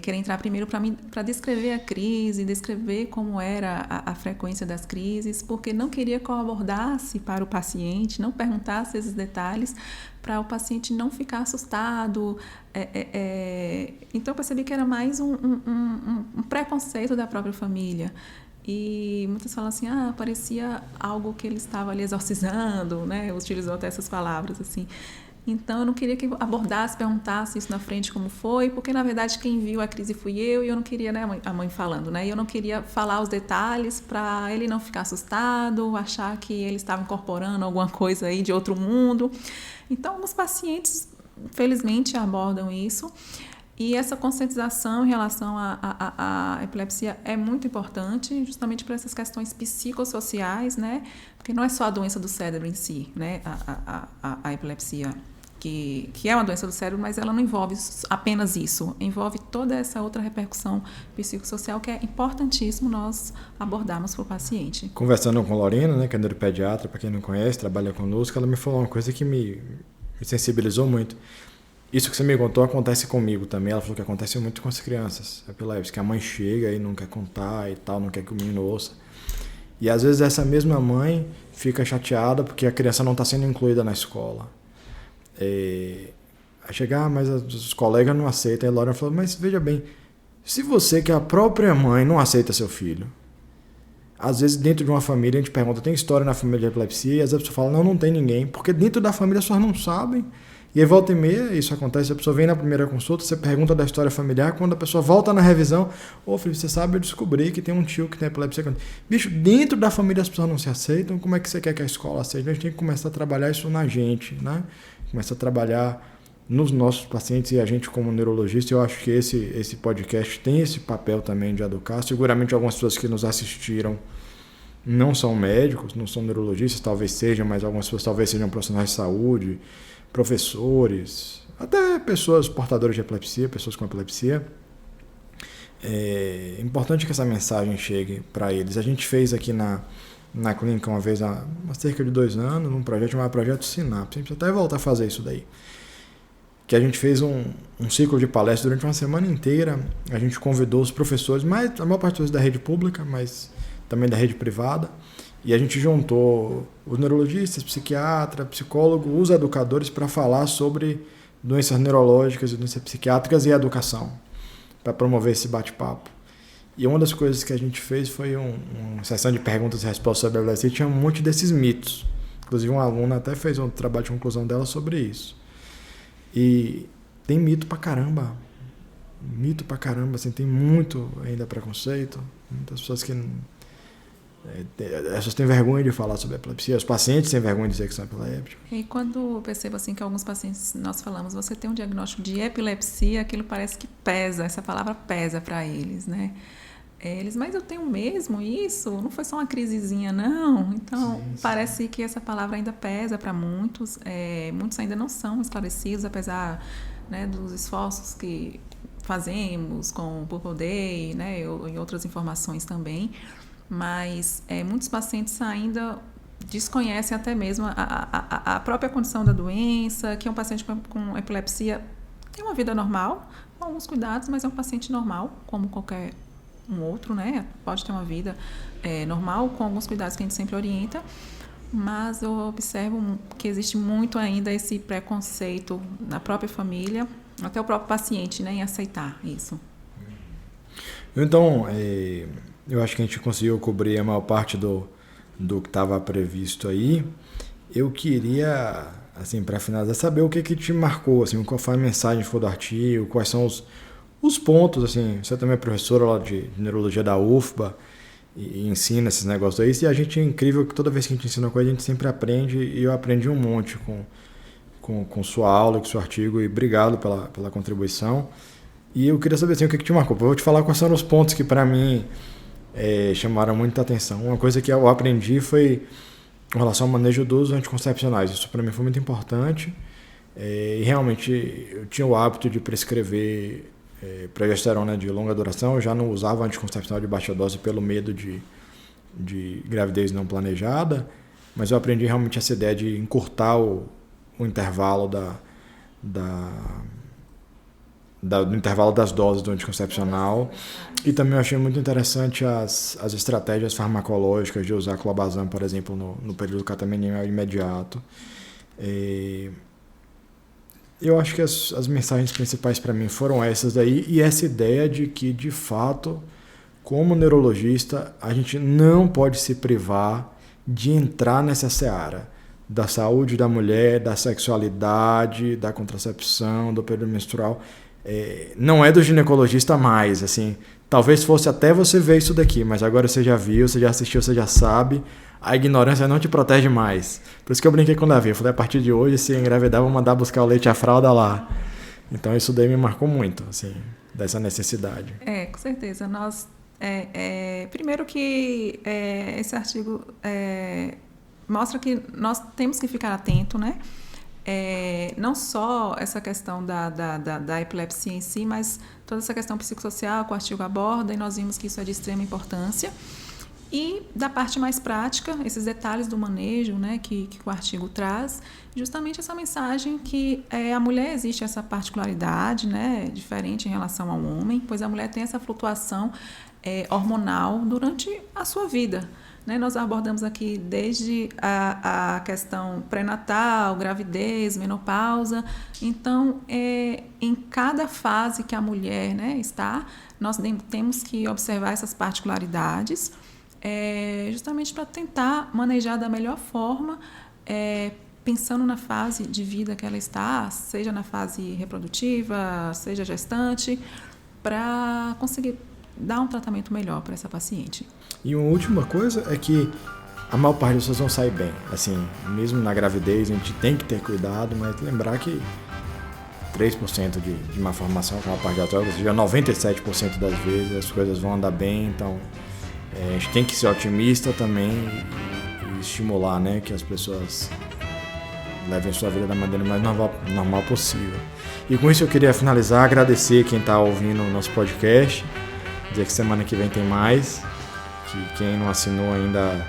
Querer entrar primeiro para descrever a crise, descrever como era a frequência das crises, porque não queria que eu abordasse para o paciente, não perguntasse esses detalhes, para o paciente não ficar assustado. Então, eu percebi que era mais um preconceito da própria família. E muitas falam assim, parecia algo que ele estava ali exorcizando, né? Utilizou até essas palavras, assim. Então, eu não queria que abordasse, perguntasse isso na frente como foi, porque, na verdade, quem viu a crise fui eu, e eu não queria, né, a mãe falando, né? E eu não queria falar os detalhes para ele não ficar assustado, achar que ele estava incorporando alguma coisa aí de outro mundo. Então, alguns pacientes, felizmente, abordam isso. E essa conscientização em relação à epilepsia é muito importante, justamente por essas questões psicossociais, né? Porque não é só a doença do cérebro em si, né? A epilepsia, que é uma doença do cérebro, mas ela não envolve apenas isso, envolve toda essa outra repercussão psicossocial que é importantíssimo nós abordarmos para o paciente. Conversando com a Lorena, né, que é neuropediatra, para quem não conhece, trabalha conosco, ela me falou uma coisa que me sensibilizou muito. Isso que você me contou acontece comigo também. Ela falou que acontece muito com as crianças epilépticas, que a mãe chega e não quer contar e tal, não quer que o menino ouça. E às vezes essa mesma mãe fica chateada porque a criança não está sendo incluída na escola. Aí chega, mas os colegas não aceitam. E a Laura falou, mas veja bem, se você que é a própria mãe não aceita seu filho, às vezes dentro de uma família a gente pergunta, tem história na família de epilepsia? E às vezes a pessoa fala, não tem ninguém, porque dentro da família as pessoas não sabem. E aí volta e meia, isso acontece, a pessoa vem na primeira consulta, você pergunta da história familiar, quando a pessoa volta na revisão, Felipe, você sabe, eu descobri que tem um tio que tem epilepsia. Bicho, dentro da família as pessoas não se aceitam, como é que você quer que a escola aceite? A gente tem que começar a trabalhar isso na gente, né? Começar a trabalhar nos nossos pacientes e a gente como neurologista, eu acho que esse podcast tem esse papel também de educar. Seguramente algumas pessoas que nos assistiram não são médicos, não são neurologistas, talvez sejam, mas algumas pessoas talvez sejam profissionais de saúde, professores, até pessoas portadoras de epilepsia, pessoas com epilepsia. É importante que essa mensagem chegue para eles. A gente fez aqui na clínica uma vez, há cerca de 2 anos, num projeto chamado Projeto Sinapse. A gente até voltar a fazer isso daí. Que a gente fez um ciclo de palestras durante uma semana inteira. A gente convidou os professores, a maior parte da rede pública, mas também da rede privada. E a gente juntou os neurologistas, psiquiatra, psicólogo, os educadores para falar sobre doenças neurológicas e doenças psiquiátricas e educação, para promover esse bate-papo. E uma das coisas que a gente fez foi uma sessão de perguntas e respostas sobre a epilepsia, e tinha um monte desses mitos. Inclusive uma aluna até fez um trabalho de conclusão dela sobre isso. E tem mito pra caramba. Mito pra caramba, assim, tem muito ainda preconceito. Muitas pessoas que As pessoas têm vergonha de falar sobre epilepsia, os pacientes têm vergonha de dizer que são epilépticos. E quando eu percebo assim que alguns pacientes nós falamos, você tem um diagnóstico de epilepsia, aquilo parece que pesa, essa palavra pesa para eles, né? Eles, mas eu tenho mesmo isso? Não foi só uma crisezinha, não? Então, sim. Parece que essa palavra ainda pesa para muitos. Muitos ainda não são esclarecidos, apesar, né, dos esforços que fazemos com o Purple Day, né, e outras informações também. Mas muitos pacientes ainda desconhecem até mesmo a própria condição da doença, que é um paciente com epilepsia tem uma vida normal, com alguns cuidados, mas é um paciente normal, como qualquer um outro, né? Pode ter uma vida normal, com alguns cuidados que a gente sempre orienta, mas eu observo que existe muito ainda esse preconceito na própria família, até o próprio paciente, né, em aceitar isso. Então, eu acho que a gente conseguiu cobrir a maior parte do que estava previsto aí. Eu queria, assim, para finalizar, saber o que te marcou, assim, qual foi a mensagem que ficou do artigo, quais são os pontos, assim. Você também é professora lá de neurologia da UFBA e ensina esses negócios aí. E a gente é incrível que toda vez que a gente ensina coisa, a gente sempre aprende, e eu aprendi um monte com sua aula, com seu artigo, e obrigado pela contribuição. E eu queria saber, assim, o que te marcou. Eu vou te falar quais são os pontos que, para mim, chamaram muita atenção. Uma coisa que eu aprendi foi em relação ao manejo dos anticoncepcionais. Isso para mim foi muito importante. E realmente eu tinha o hábito de prescrever progesterona de longa duração. Eu já não usava anticoncepcional de baixa dose pelo medo de gravidez não planejada, mas eu aprendi realmente essa ideia de encurtar o intervalo do intervalo das doses do anticoncepcional. E também eu achei muito interessante as estratégias farmacológicas de usar clobazam, por exemplo, no período catamenial imediato. Eu acho que as mensagens principais para mim foram essas daí, e essa ideia de que, de fato, como neurologista, a gente não pode se privar de entrar nessa seara da saúde da mulher, da sexualidade, da contracepção, do período menstrual. Não é do ginecologista mais, assim, talvez fosse até você ver isso daqui, mas agora você já viu, você já assistiu, você já sabe, a ignorância não te protege mais. Por isso que eu brinquei com o Davi, eu falei, a partir de hoje, se engravidar, vou mandar buscar o leite e a fralda lá. Então isso daí me marcou muito, assim, dessa necessidade. Com certeza. Nós, primeiro que esse artigo mostra que nós temos que ficar atento, né? Não só essa questão da epilepsia em si, mas toda essa questão psicossocial que o artigo aborda, e nós vimos que isso é de extrema importância. E da parte mais prática, esses detalhes do manejo, né, que o artigo traz, justamente essa mensagem que a mulher existe essa particularidade, né, diferente em relação ao homem, pois a mulher tem essa flutuação hormonal durante a sua vida. Nós abordamos aqui desde a questão pré-natal, gravidez, menopausa. Então, em cada fase que a mulher, né, está, nós temos que observar essas particularidades, justamente para tentar manejar da melhor forma, pensando na fase de vida que ela está, seja na fase reprodutiva, seja gestante, para conseguir dar um tratamento melhor para essa paciente. E uma última coisa é que a maior parte das pessoas vão sair bem. Assim, mesmo na gravidez, a gente tem que ter cuidado, mas lembrar que 3% de malformação com a parte da droga, ou seja, 97% das vezes as coisas vão andar bem. Então, a gente tem que ser otimista também e estimular, né, que as pessoas levem sua vida da maneira mais normal possível. E com isso eu queria finalizar, agradecer quem está ouvindo o nosso podcast, dizer que semana que vem tem mais, que quem não assinou ainda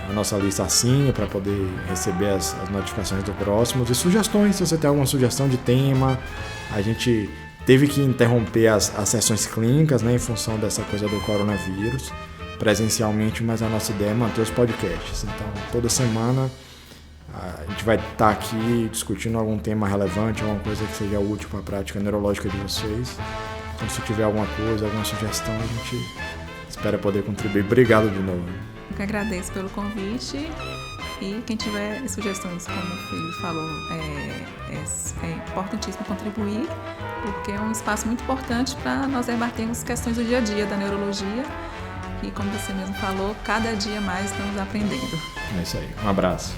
a nossa lista assine para poder receber as notificações do próximo. E sugestões, se você tem alguma sugestão de tema, a gente teve que interromper as sessões clínicas, né, em função dessa coisa do coronavírus, presencialmente, mas a nossa ideia é manter os podcasts. Então, toda semana a gente vai estar aqui discutindo algum tema relevante, alguma coisa que seja útil para a prática neurológica de vocês. Então, se tiver alguma coisa, alguma sugestão, a gente espera poder contribuir. Obrigado de novo. Eu que agradeço pelo convite, e quem tiver sugestões, como o Felipe falou, é importantíssimo contribuir, porque é um espaço muito importante para nós debatermos questões do dia a dia da neurologia, e como você mesmo falou, cada dia mais estamos aprendendo. É isso aí. Um abraço.